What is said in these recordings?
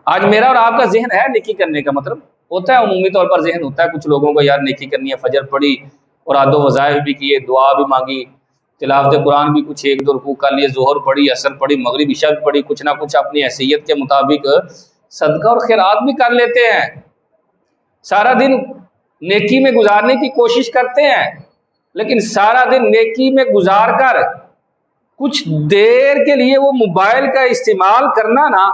آج میرا اور آپ کا ذہن ہے نیکی کرنے کا، مطلب ہوتا ہے عمومی طور پر ذہن ہوتا ہے کچھ لوگوں کو، یار نیکی کرنی ہے، فجر پڑھی اور آدھو وظائف بھی کیے، دعا بھی مانگی، تلاوت قرآن بھی کچھ ایک دو رکوع کر لیے، ظہر پڑھی، عصر پڑھی، مغرب عشاء بھی پڑھی، کچھ نہ کچھ اپنی حیثیت کے مطابق صدقہ اور خیرات بھی کر لیتے ہیں، سارا دن نیکی میں گزارنے کی کوشش کرتے ہیں، لیکن سارا دن نیکی میں گزار کر کچھ دیر کے لیے وہ موبائل کا استعمال کرنا نا،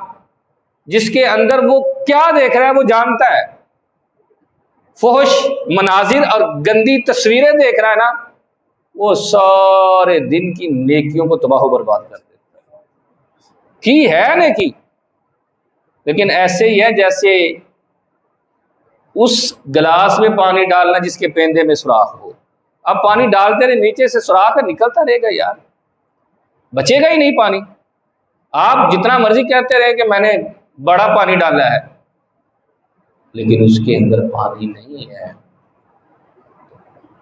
جس کے اندر وہ کیا دیکھ رہا ہے وہ جانتا ہے، فحش مناظر اور گندی تصویریں دیکھ رہا ہے نا، وہ سارے دن کی نیکیوں کو تباہ و برباد کر دیتا ہے۔ کی ہے نیکی، لیکن ایسے ہی ہے جیسے اس گلاس میں پانی ڈالنا جس کے پیندے میں سوراخ ہو، اب پانی ڈالتے رہے، نیچے سے سوراخ ہے، نکلتا رہے گا یار، بچے گا ہی نہیں پانی۔ آپ جتنا مرضی کہتے رہے کہ میں نے بڑا پانی ڈالا ہے، لیکن اس کے اندر پانی نہیں ہے،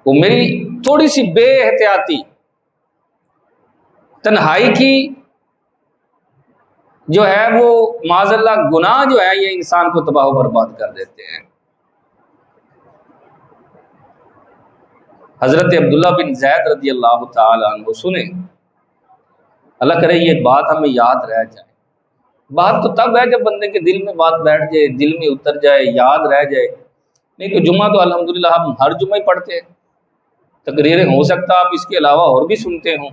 وہ میری تھوڑی سی بے احتیاطی، تنہائی کی جو ہے وہ معاذ اللہ گناہ جو ہے یہ انسان کو تباہ و برباد کر دیتے ہیں۔ حضرت عبداللہ بن زید رضی اللہ تعالی عنہ سنیں، اللہ کرے یہ بات ہمیں یاد رہ جائے۔ بات تو تب ہے جب بندے کے دل میں بات بیٹھ جائے، دل میں اتر جائے، یاد رہ جائے، نہیں تو جمعہ تو الحمدللہ ہم ہر جمعہ ہی پڑھتے ہیں، تقریریں ہو سکتا آپ اس کے علاوہ اور بھی سنتے ہوں،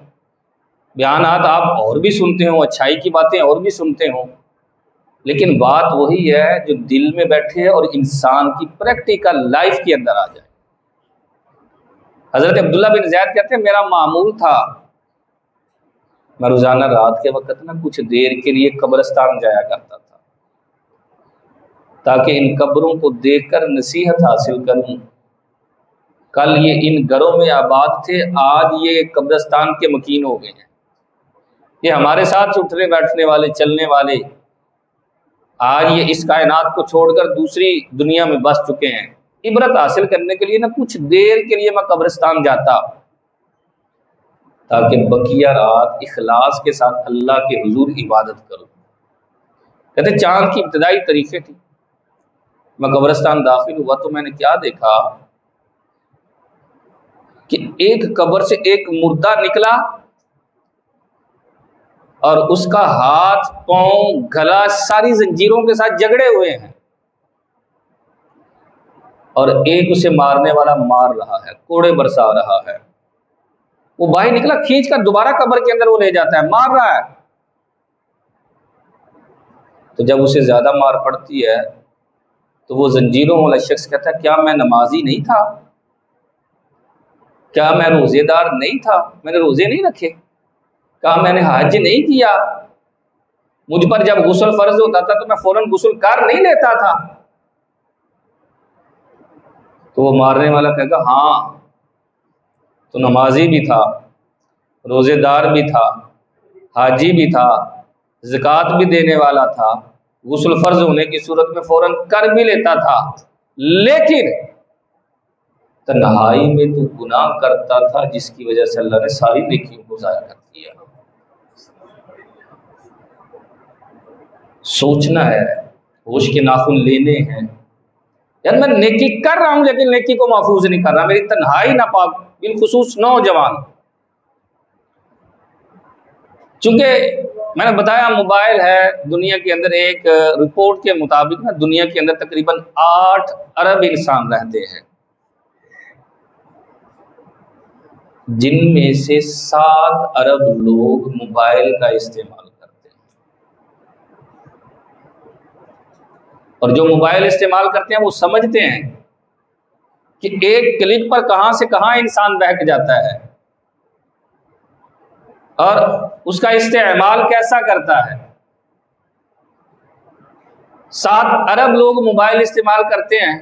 بیانات آپ اور بھی سنتے ہوں، اچھائی کی باتیں اور بھی سنتے ہوں، لیکن بات وہی ہے جو دل میں بیٹھے اور انسان کی پریکٹیکل لائف کے اندر آ جائے۔ حضرت عبداللہ بن زید کہتے ہیں میرا معمول تھا میں روزانہ رات کے وقت نا کچھ دیر کے لیے قبرستان جایا کرتا تھا تاکہ ان قبروں کو دیکھ کر نصیحت حاصل کروں، کل یہ ان گھروں میں آباد تھے، آج یہ قبرستان کے مکین ہو گئے ہیں، یہ ہمارے ساتھ اٹھنے بیٹھنے والے چلنے والے آج یہ اس کائنات کو چھوڑ کر دوسری دنیا میں بس چکے ہیں۔ عبرت حاصل کرنے کے لیے نا کچھ دیر کے لیے میں قبرستان جاتا تاکہ بقیہ رات اخلاص کے ساتھ اللہ کے حضور عبادت کروں۔ کہتے چاند کی ابتدائی طریقے تھی، میں قبرستان داخل ہوا تو میں نے کیا دیکھا کہ ایک قبر سے ایک مردہ نکلا اور اس کا ہاتھ، پاؤں، گلا ساری زنجیروں کے ساتھ جگڑے ہوئے ہیں، اور ایک اسے مارنے والا مار رہا ہے، کوڑے برسا رہا ہے، وہ باہر نکلا، کھینچ کر دوبارہ قبر کے اندر وہ لے جاتا ہے، مار رہا ہے۔ تو جب اسے زیادہ مار پڑتی ہے تو وہ زنجیروں والا شخص کہتا ہے کیا میں نمازی نہیں تھا، کیا میں روزے دار نہیں تھا، میں نے روزے نہیں رکھے، کہا میں نے حج نہیں کیا، مجھ پر جب غسل فرض ہوتا تھا تو میں فوراً غسل کر نہیں لیتا تھا؟ تو وہ مارنے والا کہے گا ہاں تو نمازی بھی تھا، روزے دار بھی تھا، حاجی بھی تھا، زکوٰۃ بھی دینے والا تھا، غسل فرض ہونے کی صورت میں فوراً کر بھی لیتا تھا، لیکن تنہائی میں تو گناہ کرتا تھا جس کی وجہ سے اللہ نے ساری نیکیوں کو ضائع کر دیا۔ سوچنا ہے، ہوش کے ناخن لینے ہیں، یار میں نیکی کر رہا ہوں لیکن نیکی کو محفوظ نہیں کر رہا، میری تنہائی ناپاک، بالخصوص نوجوان۔ چونکہ میں نے بتایا موبائل ہے، دنیا کے اندر ایک رپورٹ کے مطابق نا دنیا کے اندر تقریباً 8 ارب انسان رہتے ہیں، جن میں سے 7 ارب لوگ موبائل کا استعمال کرتے ہیں، اور جو موبائل استعمال کرتے ہیں وہ سمجھتے ہیں کہ ایک کلک پر کہاں سے کہاں انسان بہک جاتا ہے اور اس کا استعمال کیسا کرتا ہے۔ 7 ارب لوگ موبائل استعمال کرتے ہیں،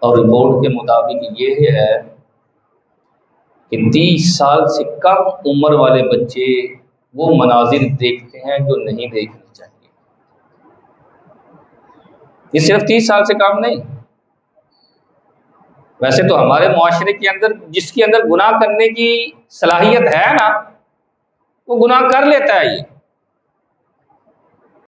اور رپورٹ کے مطابق یہ ہے کہ 30 سال سے کم عمر والے بچے وہ مناظر دیکھتے ہیں جو نہیں دیکھنے چاہیے۔ یہ صرف 30 سال سے کم نہیں، ویسے تو ہمارے معاشرے کے اندر جس کے اندر گناہ کرنے کی صلاحیت ہے نا وہ گناہ کر لیتا ہے، یہ